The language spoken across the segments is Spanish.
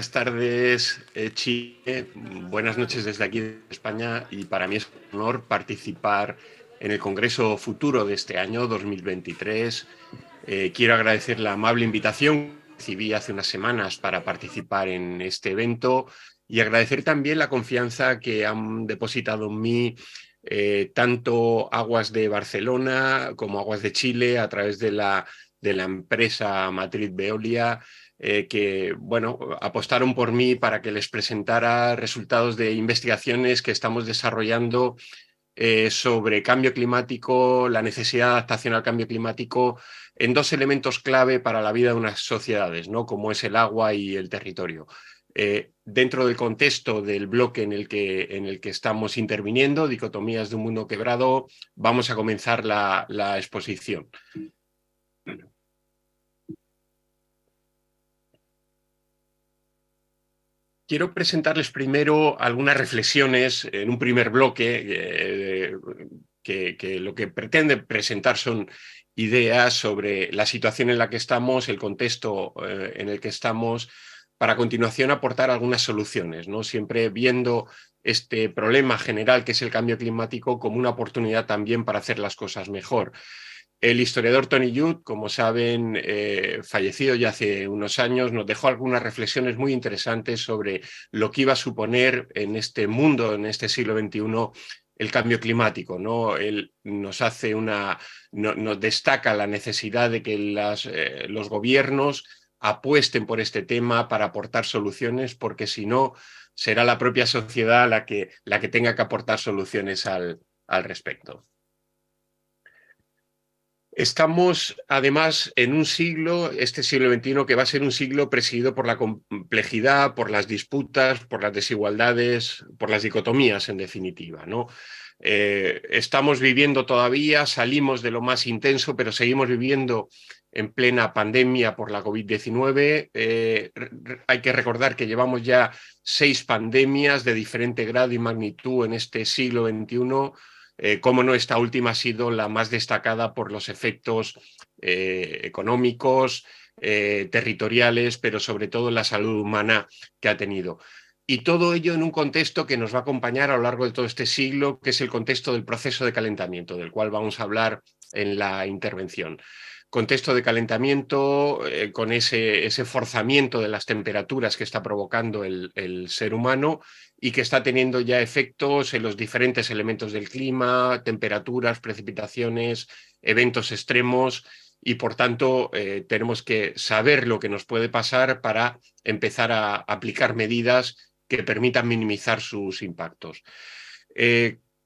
Buenas tardes, Chile. Buenas noches desde aquí de España y para mí es un honor participar en el Congreso Futuro de este año 2023. Quiero agradecer la amable invitación que recibí hace unas semanas para participar en este evento y agradecer también la confianza que han depositado en mí tanto Aguas de Barcelona como Aguas de Chile a través de la empresa matriz Veolia, que bueno, apostaron por mí para que les presentara resultados de investigaciones que estamos desarrollando sobre cambio climático, la necesidad de adaptación al cambio climático en dos elementos clave para la vida de unas sociedades, ¿no? Como es el agua y el territorio. Dentro del contexto del bloque en el que estamos interviniendo, Dicotomías de un mundo quebrado, vamos a comenzar la exposición. Quiero presentarles primero algunas reflexiones en un primer bloque que lo que pretende presentar son ideas sobre la situación en la que estamos, el contexto en el que estamos, para a continuación aportar algunas soluciones, ¿no? Siempre viendo este problema general que es el cambio climático como una oportunidad también para hacer las cosas mejor. El historiador Tony Judt, como saben, fallecido ya hace unos años, nos dejó algunas reflexiones muy interesantes sobre lo que iba a suponer en este mundo, en este siglo XXI, el cambio climático, ¿no? Él nos destaca la necesidad de que los gobiernos apuesten por este tema para aportar soluciones, porque si no, será la propia sociedad la que tenga que aportar soluciones al respecto. Estamos, además, en un siglo, este siglo XXI, que va a ser un siglo presidido por la complejidad, por las disputas, por las desigualdades, por las dicotomías, en definitiva, ¿no? Estamos viviendo todavía, salimos de lo más intenso, pero seguimos viviendo en plena pandemia por la COVID-19. Hay que recordar que llevamos ya 6 pandemias de diferente grado y magnitud en este siglo XXI. Cómo no, esta última ha sido la más destacada por los efectos económicos, territoriales, pero sobre todo la salud humana que ha tenido. Y todo ello en un contexto que nos va a acompañar a lo largo de todo este siglo, que es el contexto del proceso de calentamiento, del cual vamos a hablar en la intervención. Contexto de calentamiento con ese forzamiento de las temperaturas que está provocando el ser humano y que está teniendo ya efectos en los diferentes elementos del clima, temperaturas, precipitaciones, eventos extremos, y por tanto tenemos que saber lo que nos puede pasar para empezar a aplicar medidas que permitan minimizar sus impactos.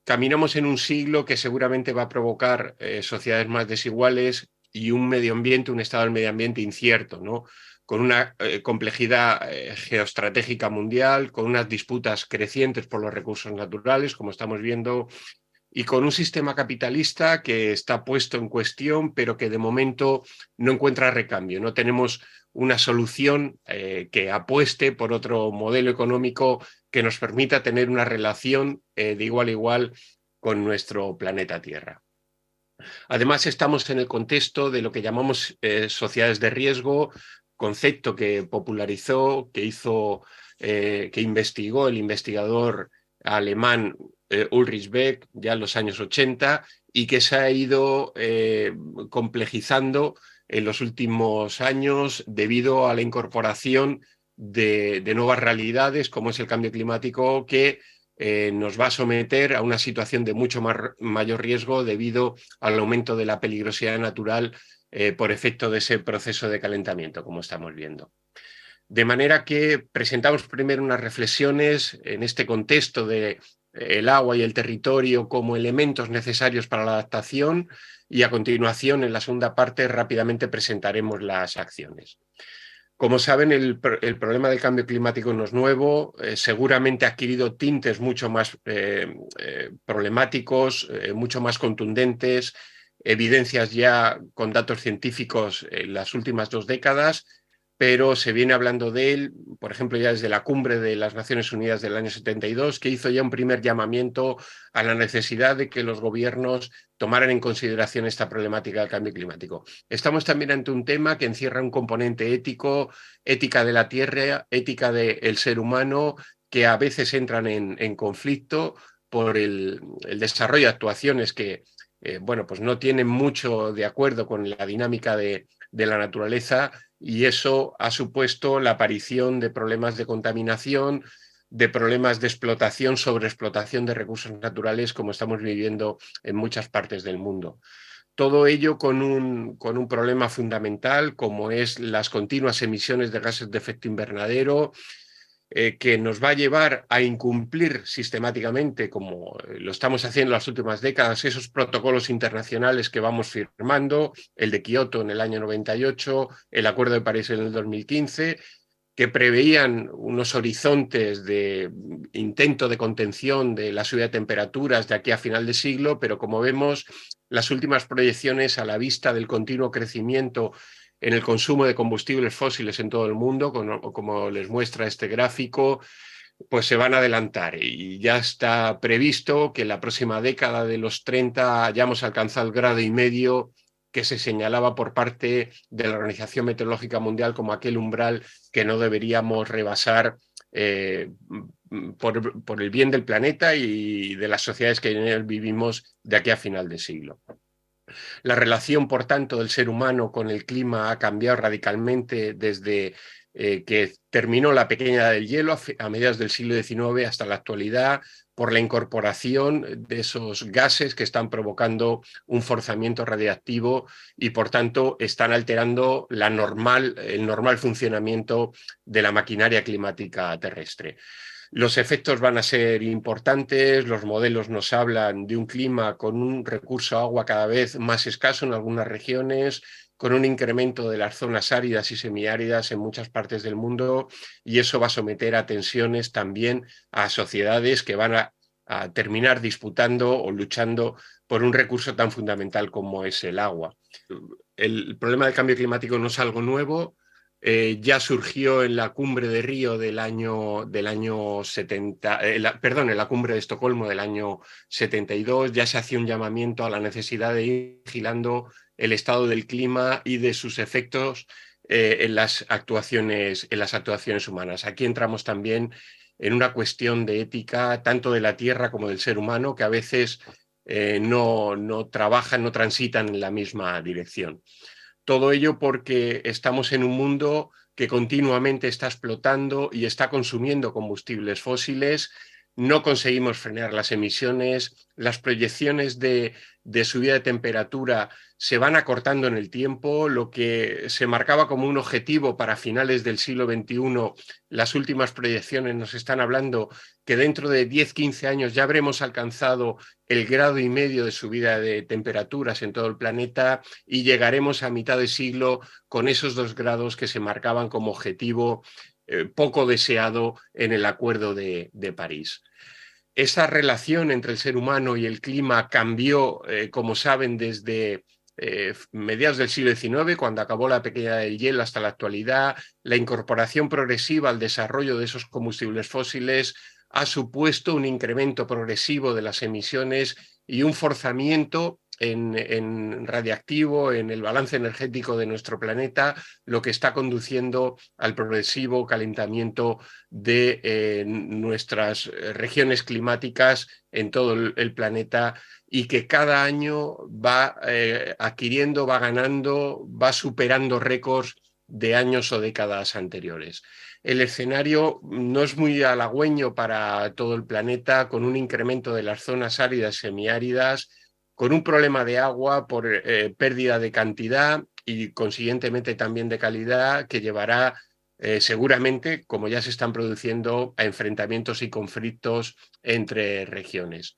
Caminamos en un siglo que seguramente va a provocar sociedades más desiguales y un medio ambiente, un estado del medio ambiente incierto, ¿no? Con una complejidad geoestratégica mundial, con unas disputas crecientes por los recursos naturales, como estamos viendo, y con un sistema capitalista que está puesto en cuestión, pero que de momento no encuentra recambio. No tenemos una solución que apueste por otro modelo económico que nos permita tener una relación de igual a igual con nuestro planeta Tierra. Además, estamos en el contexto de lo que llamamos sociedades de riesgo, concepto que popularizó, que investigó el investigador alemán Ulrich Beck ya en los años 80 y que se ha ido complejizando en los últimos años debido a la incorporación de nuevas realidades, como es el cambio climático, que nos va a someter a una situación de mucho mayor riesgo debido al aumento de la peligrosidad natural por efecto de ese proceso de calentamiento, como estamos viendo. De manera que presentamos primero unas reflexiones en este contexto de el agua y el territorio como elementos necesarios para la adaptación, y a continuación, en la segunda parte, rápidamente presentaremos las acciones. Como saben, el problema del cambio climático no es nuevo, seguramente ha adquirido tintes mucho más problemáticos, mucho más contundentes, evidencias ya con datos científicos en las últimas 2 décadas, pero se viene hablando de él, por ejemplo, ya desde la cumbre de las Naciones Unidas del año 72, que hizo ya un primer llamamiento a la necesidad de que los gobiernos tomaran en consideración esta problemática del cambio climático. Estamos también ante un tema que encierra un componente ético, ética de la tierra, ética del ser humano, que a veces entran en conflicto por el desarrollo de actuaciones que bueno, pues no tienen mucho de acuerdo con la dinámica de la naturaleza, y eso ha supuesto la aparición de problemas de contaminación, de problemas de explotación, sobreexplotación de recursos naturales, como estamos viviendo en muchas partes del mundo. Todo ello con un problema fundamental, como es las continuas emisiones de gases de efecto invernadero, que nos va a llevar a incumplir sistemáticamente, como lo estamos haciendo en las últimas décadas, esos protocolos internacionales que vamos firmando, el de Kioto en el año 98, el Acuerdo de París en el 2015, que preveían unos horizontes de intento de contención de la subida de temperaturas de aquí a final de siglo, pero como vemos, las últimas proyecciones a la vista del continuo crecimiento en el consumo de combustibles fósiles en todo el mundo, como les muestra este gráfico, pues se van a adelantar, y ya está previsto que en la próxima década de los 30 hayamos alcanzado el 1,5 grados que se señalaba por parte de la Organización Meteorológica Mundial como aquel umbral que no deberíamos rebasar por el bien del planeta y de las sociedades que en él vivimos de aquí a final de siglo. La relación, por tanto, del ser humano con el clima ha cambiado radicalmente desde que terminó la pequeña edad del hielo a mediados del siglo XIX hasta la actualidad, por la incorporación de esos gases que están provocando un forzamiento radiactivo y, por tanto, están alterando el normal funcionamiento de la maquinaria climática terrestre. Los efectos van a ser importantes, los modelos nos hablan de un clima con un recurso a agua cada vez más escaso en algunas regiones, con un incremento de las zonas áridas y semiáridas en muchas partes del mundo, y eso va a someter a tensiones también a sociedades que van a terminar disputando o luchando por un recurso tan fundamental como es el agua. El problema del cambio climático no es algo nuevo. Ya surgió en la cumbre de Río del año 70, perdón, en la cumbre de Estocolmo del año 72, ya se hacía un llamamiento a la necesidad de ir vigilando el estado del clima y de sus efectos en las actuaciones humanas. Aquí entramos también en una cuestión de ética, tanto de la tierra como del ser humano, que a veces no trabajan, no transitan en la misma dirección. Todo ello porque estamos en un mundo que continuamente está explotando y está consumiendo combustibles fósiles. No conseguimos frenar las emisiones, las proyecciones de subida de temperatura se van acortando en el tiempo. Lo que se marcaba como un objetivo para finales del siglo XXI, las últimas proyecciones nos están hablando que dentro de 10-15 años ya habremos alcanzado el 1,5 grados de subida de temperaturas en todo el planeta y llegaremos a mitad de siglo con esos 2 grados que se marcaban como objetivo poco deseado en el Acuerdo de París. Esa relación entre el ser humano y el clima cambió, como saben, desde mediados del siglo XIX, cuando acabó la pequeña edad del hielo, hasta la actualidad. La incorporación progresiva al desarrollo de esos combustibles fósiles ha supuesto un incremento progresivo de las emisiones y un forzamiento en radiactivo, en el balance energético de nuestro planeta, lo que está conduciendo al progresivo calentamiento de nuestras regiones climáticas en todo el planeta, y que cada año va adquiriendo, va ganando, va superando récords de años o décadas anteriores. El escenario no es muy halagüeño para todo el planeta, con un incremento de las zonas áridas y semiáridas, con un problema de agua por pérdida de cantidad y consiguientemente también de calidad, que llevará seguramente, como ya se están produciendo, a enfrentamientos y conflictos entre regiones.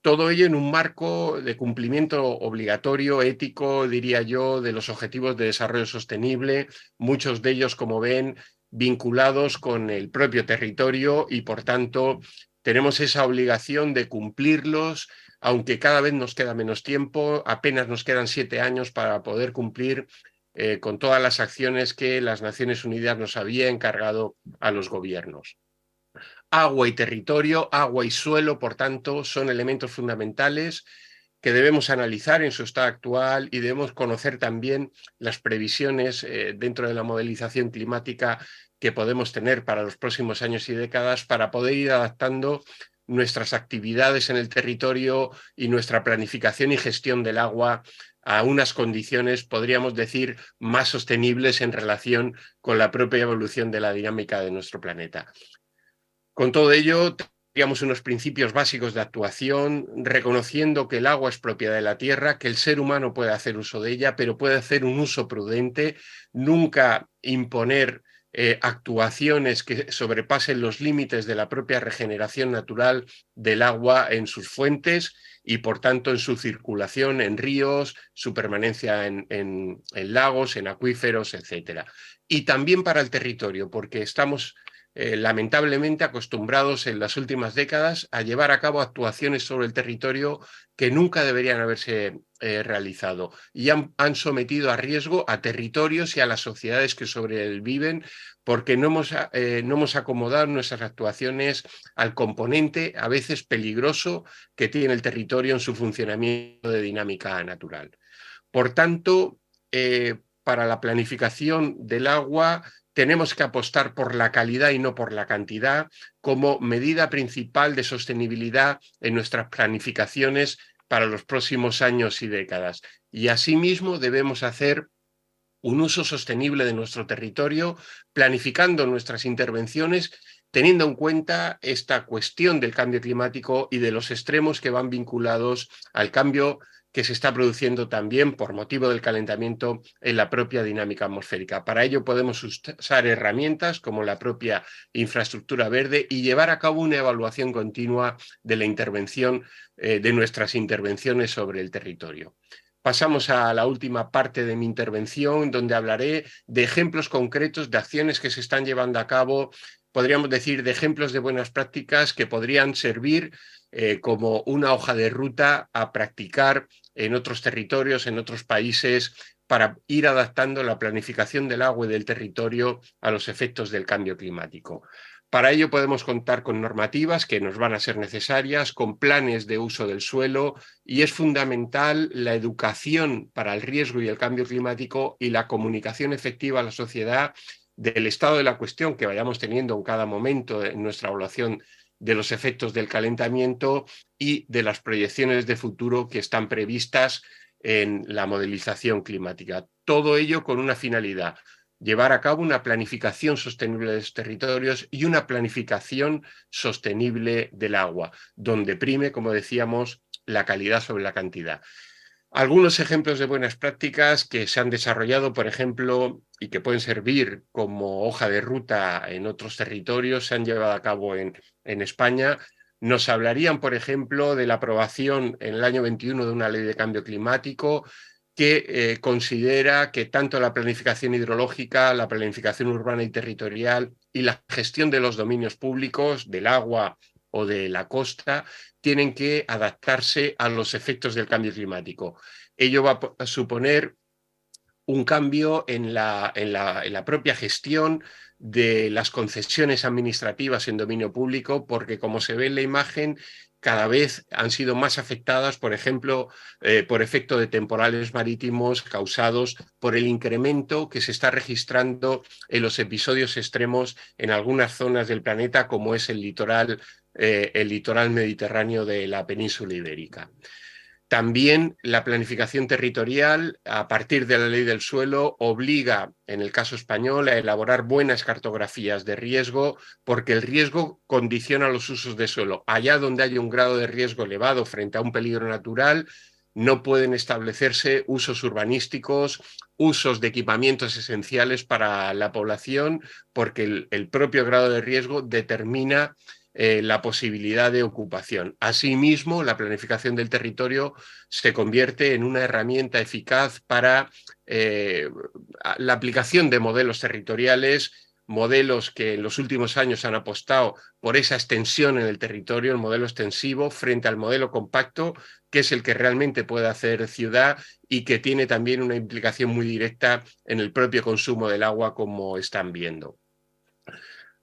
Todo ello en un marco de cumplimiento obligatorio, ético, diría yo, de los objetivos de desarrollo sostenible, muchos de ellos, como ven, vinculados con el propio territorio, y por tanto tenemos esa obligación de cumplirlos, aunque cada vez nos queda menos tiempo. Apenas nos quedan 7 años para poder cumplir con todas las acciones que las Naciones Unidas nos había encargado a los gobiernos. Agua y territorio, agua y suelo, por tanto, son elementos fundamentales que debemos analizar en su estado actual y debemos conocer también las previsiones dentro de la modelización climática que podemos tener para los próximos años y décadas para poder ir adaptando nuestras actividades en el territorio y nuestra planificación y gestión del agua a unas condiciones, podríamos decir, más sostenibles en relación con la propia evolución de la dinámica de nuestro planeta. Con todo ello, tendríamos unos principios básicos de actuación, reconociendo que el agua es propiedad de la tierra, que el ser humano puede hacer uso de ella, pero puede hacer un uso prudente, nunca imponer actuaciones que sobrepasen los límites de la propia regeneración natural del agua en sus fuentes y, por tanto, en su circulación en ríos, su permanencia en lagos, en acuíferos, etc. Y también para el territorio, porque estamos lamentablemente acostumbrados en las últimas décadas a llevar a cabo actuaciones sobre el territorio que nunca deberían haberse realizado y han sometido a riesgo a territorios y a las sociedades que sobre él viven porque no hemos acomodado nuestras actuaciones al componente a veces peligroso que tiene el territorio en su funcionamiento de dinámica natural. Por tanto, para la planificación del agua tenemos que apostar por la calidad y no por la cantidad como medida principal de sostenibilidad en nuestras planificaciones para los próximos años y décadas. Y asimismo debemos hacer un uso sostenible de nuestro territorio, planificando nuestras intervenciones, teniendo en cuenta esta cuestión del cambio climático y de los extremos que van vinculados al cambio que se está produciendo también por motivo del calentamiento en la propia dinámica atmosférica. Para ello podemos usar herramientas como la propia infraestructura verde y llevar a cabo una evaluación continua de la intervención, de nuestras intervenciones sobre el territorio. Pasamos a la última parte de mi intervención, donde hablaré de ejemplos concretos de acciones que se están llevando a cabo, podríamos decir, de ejemplos de buenas prácticas que podrían servir como una hoja de ruta a practicar en otros territorios, en otros países, para ir adaptando la planificación del agua y del territorio a los efectos del cambio climático. Para ello podemos contar con normativas que nos van a ser necesarias, con planes de uso del suelo y es fundamental la educación para el riesgo y el cambio climático y la comunicación efectiva a la sociedad del estado de la cuestión que vayamos teniendo en cada momento en nuestra evaluación de los efectos del calentamiento y de las proyecciones de futuro que están previstas en la modelización climática. Todo ello con una finalidad: llevar a cabo una planificación sostenible de los territorios y una planificación sostenible del agua, donde prime, como decíamos, la calidad sobre la cantidad. Algunos ejemplos de buenas prácticas que se han desarrollado, por ejemplo, y que pueden servir como hoja de ruta en otros territorios, se han llevado a cabo en España. Nos hablarían, por ejemplo, de la aprobación en el año 21 de una ley de cambio climático que considera que tanto la planificación hidrológica, la planificación urbana y territorial y la gestión de los dominios públicos, del agua o de la costa, tienen que adaptarse a los efectos del cambio climático. Ello va a suponer un cambio en la propia gestión de las concesiones administrativas en dominio público, porque como se ve en la imagen, cada vez han sido más afectadas, por ejemplo, por efecto de temporales marítimos causados por el incremento que se está registrando en los episodios extremos en algunas zonas del planeta, como es el litoral mediterráneo de la península ibérica. También la planificación territorial, a partir de la ley del suelo, obliga, en el caso español, a elaborar buenas cartografías de riesgo, porque el riesgo condiciona los usos de suelo. Allá donde haya un grado de riesgo elevado frente a un peligro natural, no pueden establecerse usos urbanísticos, usos de equipamientos esenciales para la población, porque el propio grado de riesgo determina la posibilidad de ocupación. Asimismo, la planificación del territorio se convierte en una herramienta eficaz para la aplicación de modelos territoriales modelos que en los últimos años han apostado por esa extensión en el territorio, el modelo extensivo, frente al modelo compacto, que es el que realmente puede hacer ciudad y que tiene también una implicación muy directa en el propio consumo del agua, como están viendo.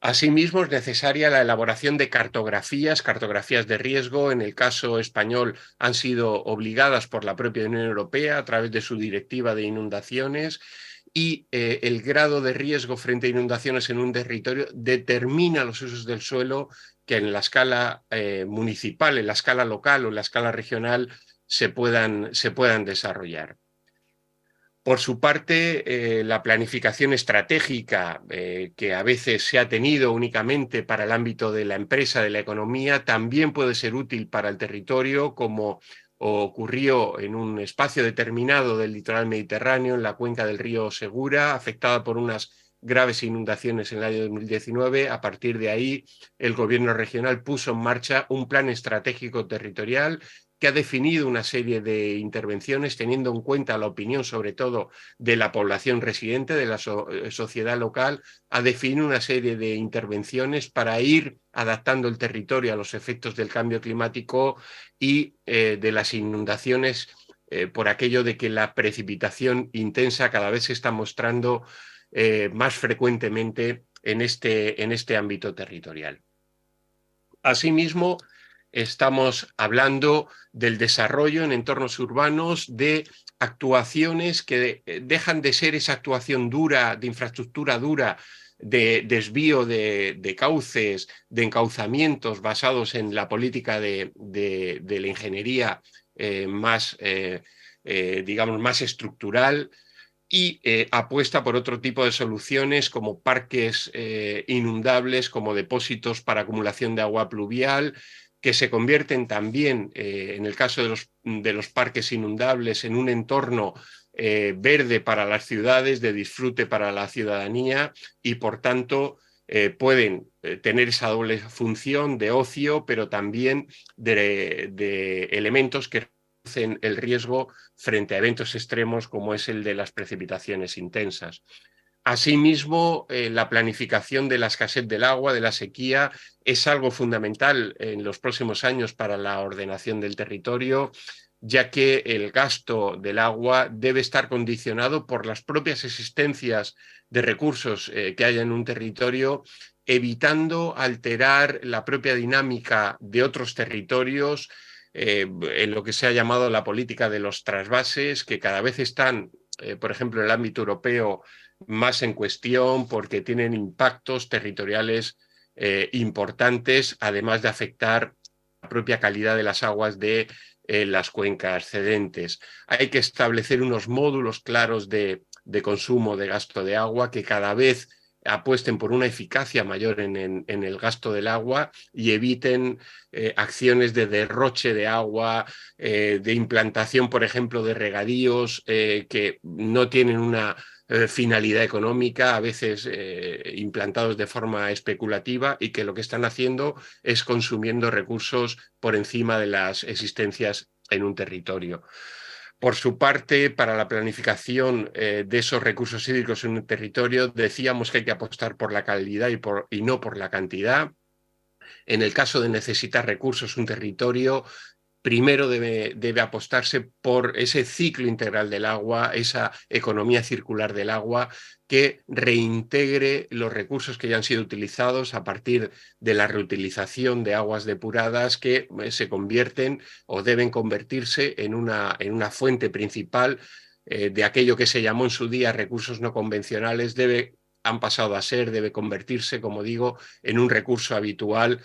Asimismo, es necesaria la elaboración de cartografías de riesgo. En el caso español han sido obligadas por la propia Unión Europea a través de su directiva de inundaciones, y el grado de riesgo frente a inundaciones en un territorio determina los usos del suelo que en la escala municipal, en la escala local o en la escala regional se puedan desarrollar. Por su parte, la planificación estratégica, que a veces se ha tenido únicamente para el ámbito de la empresa, de la economía, también puede ser útil para el territorio, como ocurrió en un espacio determinado del litoral mediterráneo, en la cuenca del río Segura, afectada por unas graves inundaciones en el año 2019. A partir de ahí, el gobierno regional puso en marcha un plan estratégico territorial que ha definido una serie de intervenciones teniendo en cuenta la opinión, sobre todo, de la población residente, de la sociedad local, ha definido una serie de intervenciones para ir adaptando el territorio a los efectos del cambio climático y de las inundaciones, por aquello de que la precipitación intensa cada vez se está mostrando más frecuentemente en este ámbito territorial. Asimismo, estamos hablando del desarrollo en entornos urbanos de actuaciones que dejan de ser esa actuación dura, de infraestructura dura, de desvío de cauces, de encauzamientos basados en la política de la ingeniería digamos, más estructural, y apuesta por otro tipo de soluciones como parques inundables, como depósitos para acumulación de agua pluvial, que se convierten también, en el caso de los parques inundables, en un entorno verde para las ciudades, de disfrute para la ciudadanía, y por tanto pueden tener esa doble función de ocio, pero también de elementos que reducen el riesgo frente a eventos extremos como es el de las precipitaciones intensas. Asimismo, la planificación de la escasez del agua, de la sequía, es algo fundamental en los próximos años para la ordenación del territorio, ya que el gasto del agua debe estar condicionado por las propias existencias de recursos que haya en un territorio, evitando alterar la propia dinámica de otros territorios, en lo que se ha llamado la política de los trasvases, que cada vez están, por ejemplo, en el ámbito europeo, más en cuestión porque tienen impactos territoriales importantes, además de afectar la propia calidad de las aguas de las cuencas cedentes. Hay que establecer unos módulos claros de consumo, de gasto de agua, que cada vez apuesten por una eficacia mayor en el gasto del agua y eviten acciones de derroche de agua, de implantación, por ejemplo, de regadíos que no tienen una finalidad económica, a veces implantados de forma especulativa, y que lo que están haciendo es consumiendo recursos por encima de las existencias en un territorio. Por su parte, para la planificación de esos recursos hídricos en un territorio, decíamos que hay que apostar por la calidad y no por la cantidad. En el caso de necesitar recursos un territorio, primero debe apostarse por ese ciclo integral del agua, esa economía circular del agua, que reintegre los recursos que ya han sido utilizados a partir de la reutilización de aguas depuradas, que se convierten o deben convertirse en una fuente principal de aquello que se llamó en su día recursos no convencionales. Han pasado a ser, debe convertirse, como digo, en un recurso habitual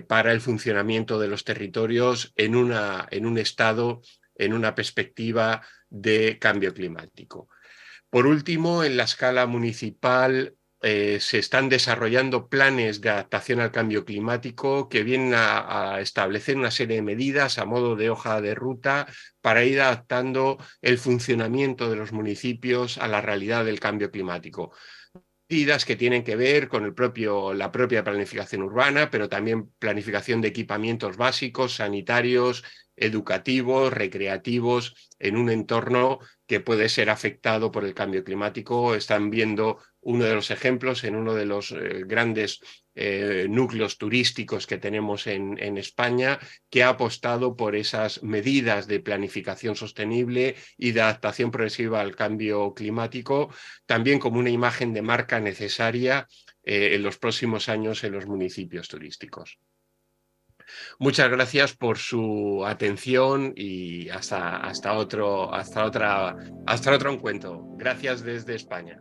para el funcionamiento de los territorios en un estado, en una perspectiva de cambio climático. Por último, en la escala municipal se están desarrollando planes de adaptación al cambio climático que vienen a establecer una serie de medidas a modo de hoja de ruta para ir adaptando el funcionamiento de los municipios a la realidad del cambio climático. Medidas que tienen que ver con la propia planificación urbana, pero también planificación de equipamientos básicos, sanitarios, educativos, recreativos, en un entorno que puede ser afectado por el cambio climático. Están viendo uno de los ejemplos en uno de los grandes núcleos turísticos que tenemos en España, que ha apostado por esas medidas de planificación sostenible y de adaptación progresiva al cambio climático, también como una imagen de marca necesaria en los próximos años en los municipios turísticos. Muchas gracias por su atención y hasta otro encuentro. Gracias desde España.